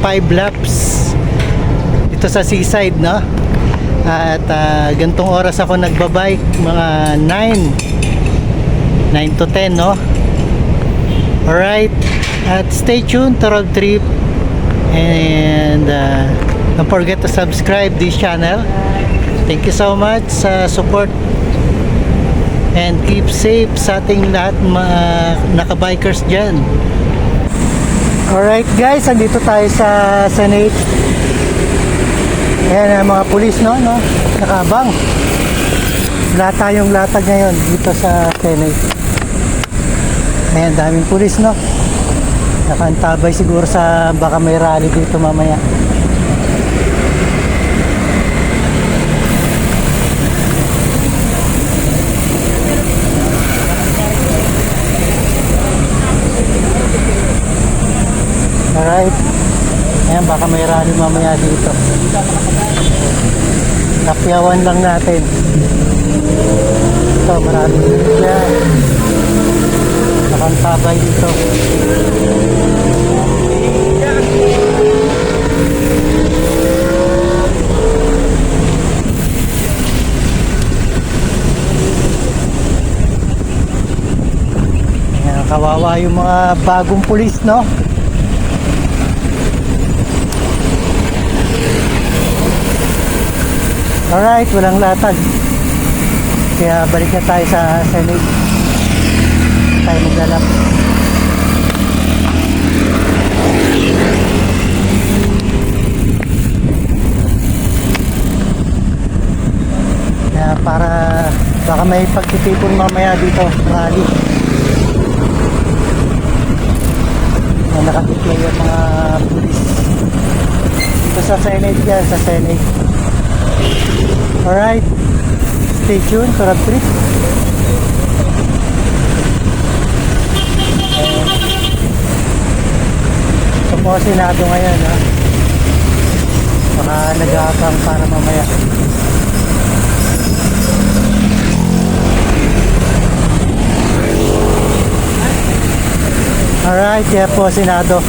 5 laps dito sa seaside, no? At gantong oras ako nagbabike, mga 9 to 10, no? Alright, at stay tuned to Road Trip, and don't forget to subscribe this channel. Thank you so much sa support, and keep safe sa ating lahat mga nakabikers dyan. Alright guys, andito tayo sa Senate. Ayan ang mga pulis, no? Nakabang. Wala tayong latag ngayon dito sa Senate. Ayan, daming pulis, no? Nakantabay siguro sa baka may rally dito mamaya. Alright. Ayan, baka may rally mamaya dito. Napyawan lang natin. Ito, marami dito yan. Nakantabay dito. Ayan, kawawa yung mga bagong pulis, no? Alright, walang latag. Kaya balik na tayo sa Senate. Tayo maglalap. Para baka may pagtitipon mamaya dito, rally. Nakatiklay yung mga pulis. Dito sa Senate yan, sa Senate. Alright, stay tuned to Road Trip. Ito po Senado ngayon, ha? Baka nag-aapang para mamaya. Alright, kaya po Senado.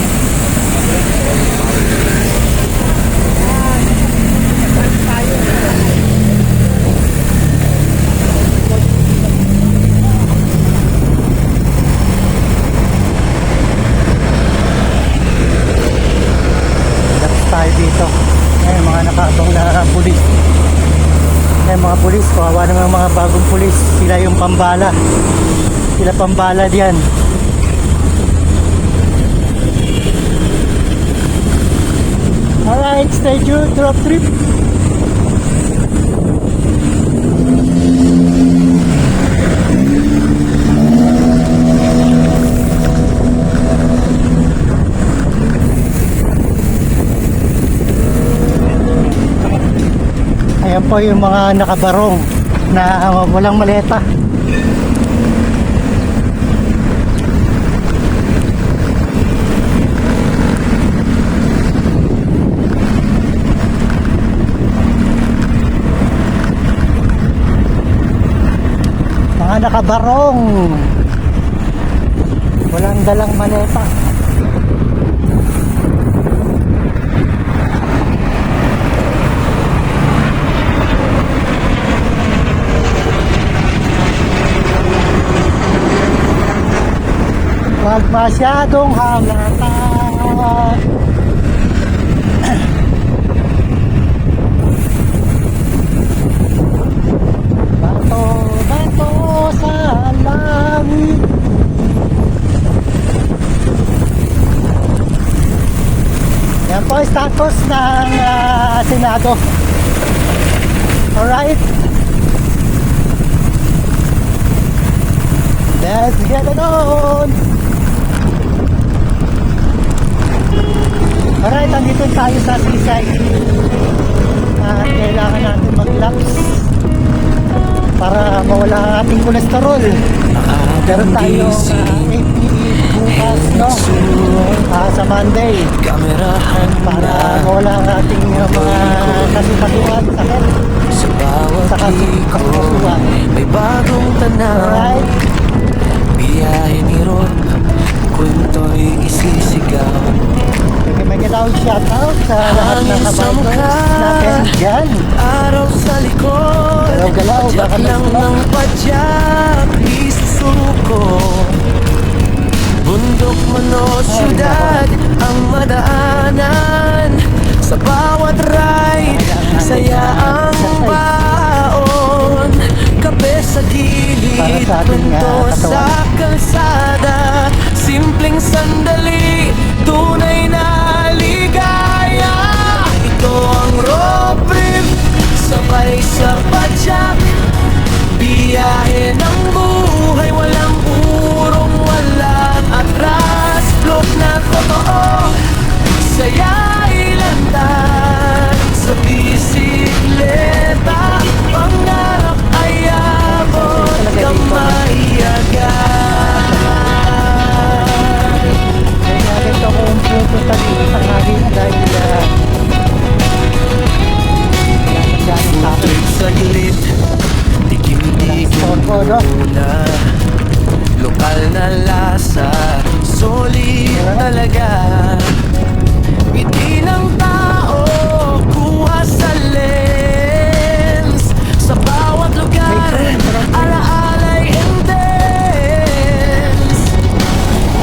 Tayo dito. Ay, mga nakaabang na pulis. Ay, mga pulis, kawawa naman mga bagong pulis. Sila yung pambala. Sila pambala diyan. Alright, stay tuned, Road Trip. Ayan po yung mga nakabarong na walang maleta. Mga nakabarong walang dalang maleta. Wag masyadong halata. Bato, bato sa langit. Yan po ang status ng Senado. Alright, let's get it on. Alright, nandito tayo sa seaside. At kailangan natin mag-laps para mawala ang ating kolesterol. Meron tayo 8 bukas, no? Sa Monday. Para mawala ang ating mga kasipasuan, sakit. Sa kasipasuan. May bagong tanaw. Alright. Biyahe ni Ron, kwento'y isisigaw. May galaw siya. shoutout sa lahat ng kabikers natin dyan. Araw sa likod, Galaw-galaw, padyak baka lang nagsulok. ng padyak, isusuko. Bundok man o syudad ang madaanan. Sa bawat ride, saya ang baon. Kape sa Para gilid, sa ating, kwento katawan. sa kalsada. Simpleng sandali, tunay na ligaya. Ito ang road trip, sabay sa padyak. Biyahe ng buhay, walang urong, walang atras. Vlog na totoo, saya ilantan. Sa bisikleta, pangarap ay abot, kamay agad. Kaya ito kung puto sa dito sa hangin dahil masyadong tapos. Trip sa gilid, dikim-dikim Sorbo, no? muna. Lokal na lasa, solid talaga. Ngiti ng tao, kuha sa lens. Sa bawat lugar, alaalay intense.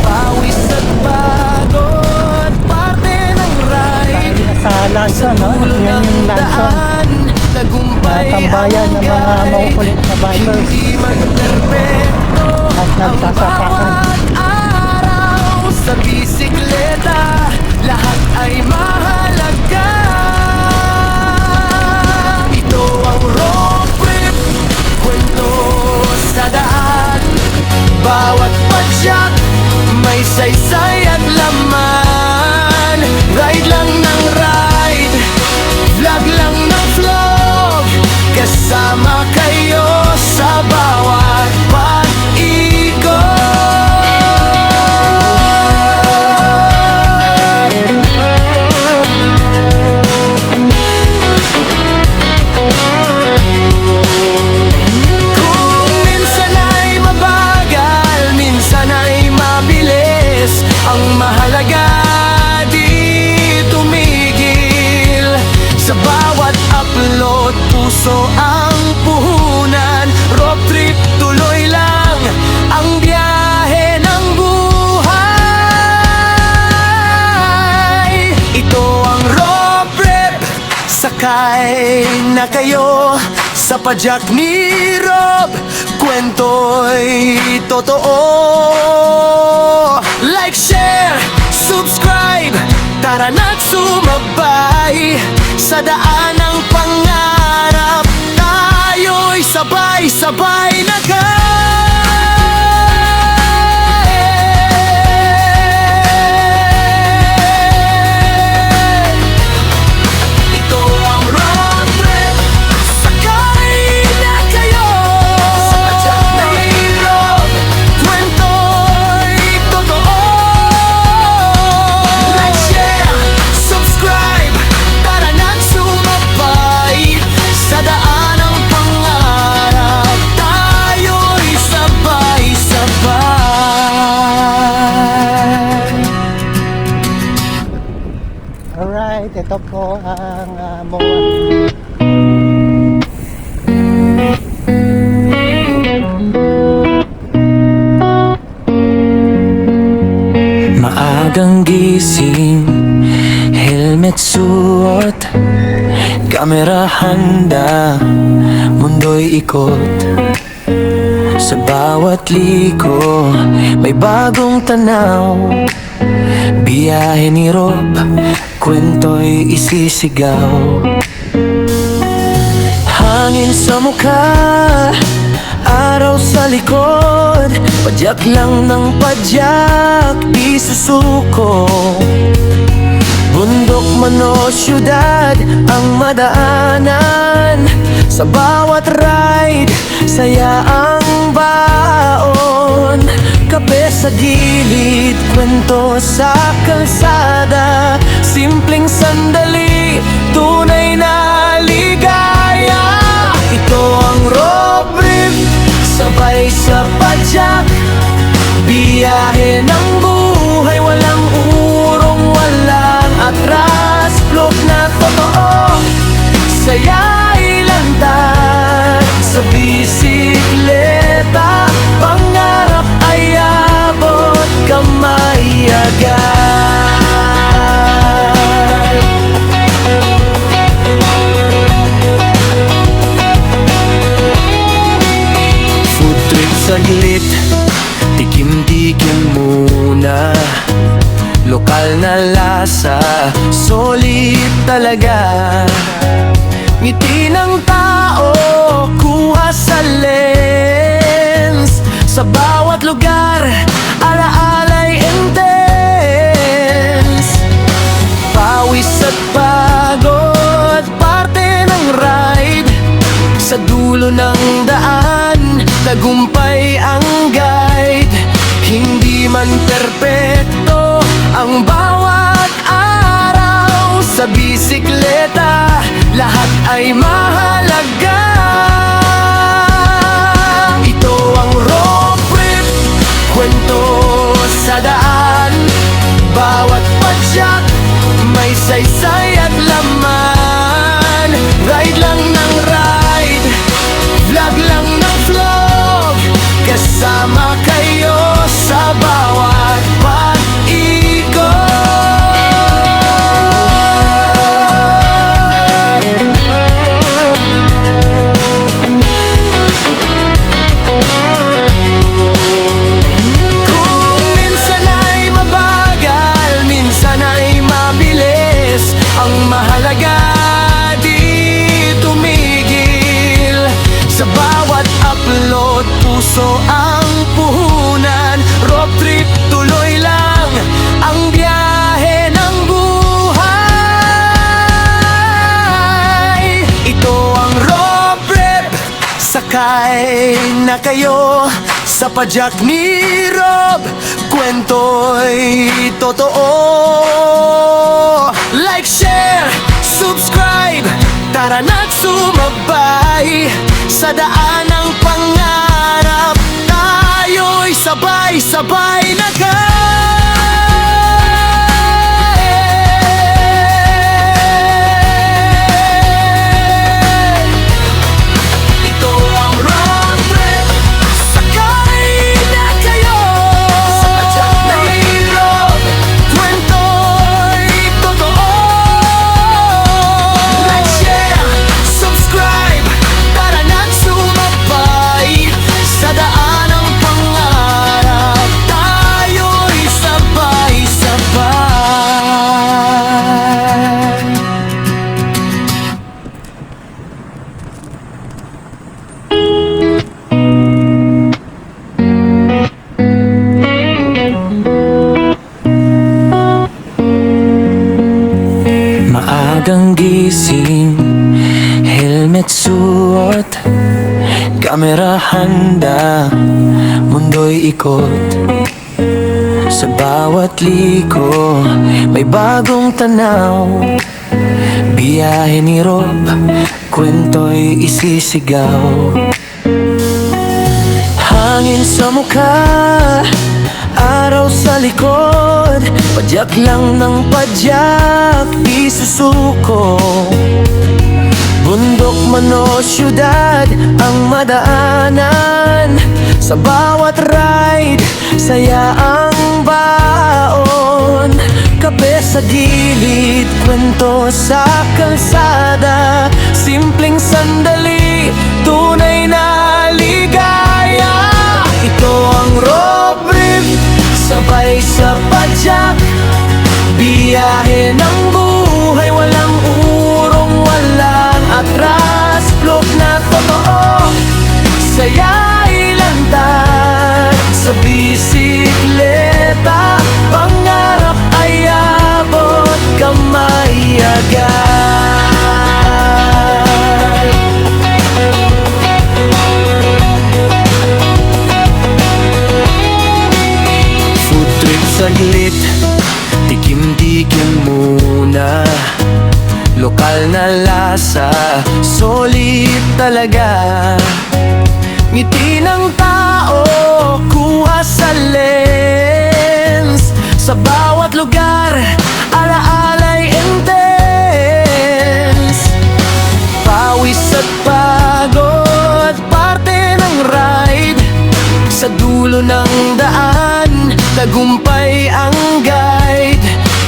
Pawis at pagod, parte ng ride. Sa Lanson, no? Yan yung Lanson. Tambayan ng mga makukulit na bikers Hindi man perfecto at ang nagsasapakan. bawat araw sa bisikleta, lahat ay mahalaga. Ito ang road trip, kwento sa daan. Bawat padyak, may saysay at laman. Ride lang ng ride, vlog lang ng vlog. Kasama kayo sa bawat kung minsan ay mabagal, minsan ay mabilis. Ang mahalaga di tumigil. Sa bawat upload, puso ang puhunan. Road trip, tuloy lang ang biyahe ng buhay. Ito ang road trip, sakay na kayo sa padyak ni Rob. Kwento'y totoo. Like, share, subscribe, tara na't sumabay sa daan ng pangarap. Tayo'y sabay-sabay na ito ang road trip, sakay na kayo sa padyak na hirap. Kwento'y totoo. Like, share, subscribe, tara na't sumabay sa daan ng pangarap. Tayo'y sabay-sabay. Alright, ito po ang MOA. Maagang gising, helmet suot, kamera handa, mundo'y ikot. Sa bawat liko, may bagong tanaw. Biyahe ni Rob, kwento'y isisigaw. Hangin sa mukha, araw sa likod. Padyak lang ng padyak, isusuko. Bundok man o syudad ang madaanan. Sa bawat ride, saya ang baon. Kape sa gilid, kwento sa kalsada. Simpleng sandali, tunay na ligaya. Ito ang road trip, sabay sa padyak. Biyahe ng buhay, walang urong, walang atras. saya'y lantad sa bisikleta, pangarap ay abot kamay agad. Food trip saglit, tikim-tikim muna. Lokal na lasa, solid talaga. Ngiti ng tao, kuha sa lens. Sa bawat lugar, alaala'y intense. Pawis at pagod, parte ng ride. Sa dulo ng daan, tagumpay ang guide. Hindi man perpekto ang bawat araw sa bisikleta, lahat ay mahalaga. Ito ang road trip, kwento sa daan. Bawat padyak may saysay at laman. Ride lang ng ride, vlog lang ng vlog. Kasama kayo sa bawat puso ang puhunan. Road trip, tuloy lang ang biyahe ng buhay. Ito ang road trip, sakay na kayo sa padyak ni Rob. Kwento'y totoo. Like, share, subscribe, tara na't sumabay sa daan ng pangarap. Tayo'y sabay-sabay na ito ang road trip, sakay na kayo sa padyak na hirap. Kwento'y totoo. Like, share, subscribe, tara na't sumabay sa daan ng pangarap. Tayo'y sabay-sabay. Maagang gising, helmet suot, kamera handa, mundo'y ikot. Sa bawat liko, may bagong tanaw. Biyahe ni Rob, kwento'y isisigaw. Hangin sa mukha, araw sa likod. Padyak lang ng padyak, di susuko. Bundok man o syudad ang madaanan. Sa bawat ride, saya ang baon. Kape sa gilid, kwento sa kalsada. Simpleng sandali, tunay na ligaya. Ito ang road trip, sabay sa padyak. Biyahe ng buhay, walang urong, walang atras. Vlog na totoo, saya'y lantad sa bisikleta, pangarap ay abot kamay agad. Food trip saglit, tikim-tikim muna. Lokal na lasa, solid talaga. Ngiti ng tao, kuha sa lens. Sa bawat lugar, alaala'y intense. tagumpay ang guide.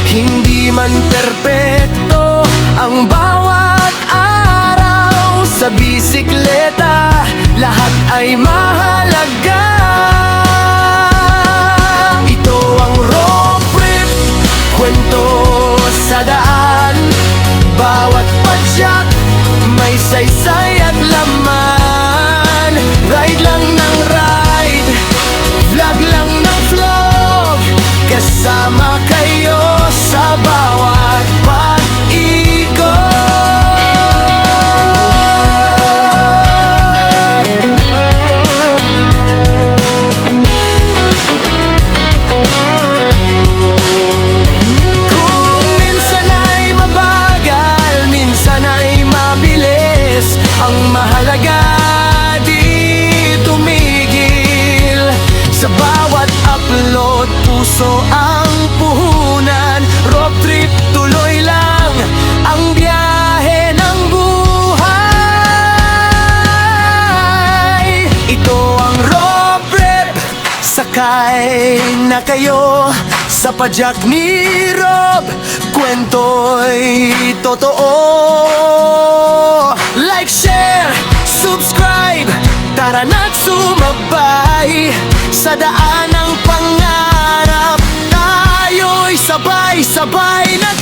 Hindi man perpekto ang bawat araw. Sa bisikleta, lahat ay mahalaga. Ito ang road trip, kwento sa daan. Bawat padyak, may saysay at laman. Ride lang ng ride, vlog lang ng vlog. Kasama kayo sa bawat Kung minsan ay mabagal, minsan ay mabilis, ang mahalaga di tumigil. Sa bawat upload, puso ang puhunan. Road trip, tuloy lang ang biyahe ng buhay. Ito ang road trip, sakay na kayo sa padyak ni Rob. Kwento'y totoo. Like, share, subscribe, tara na't sumabay sa daan ng pangarap. Tayo'y sabay-sabay na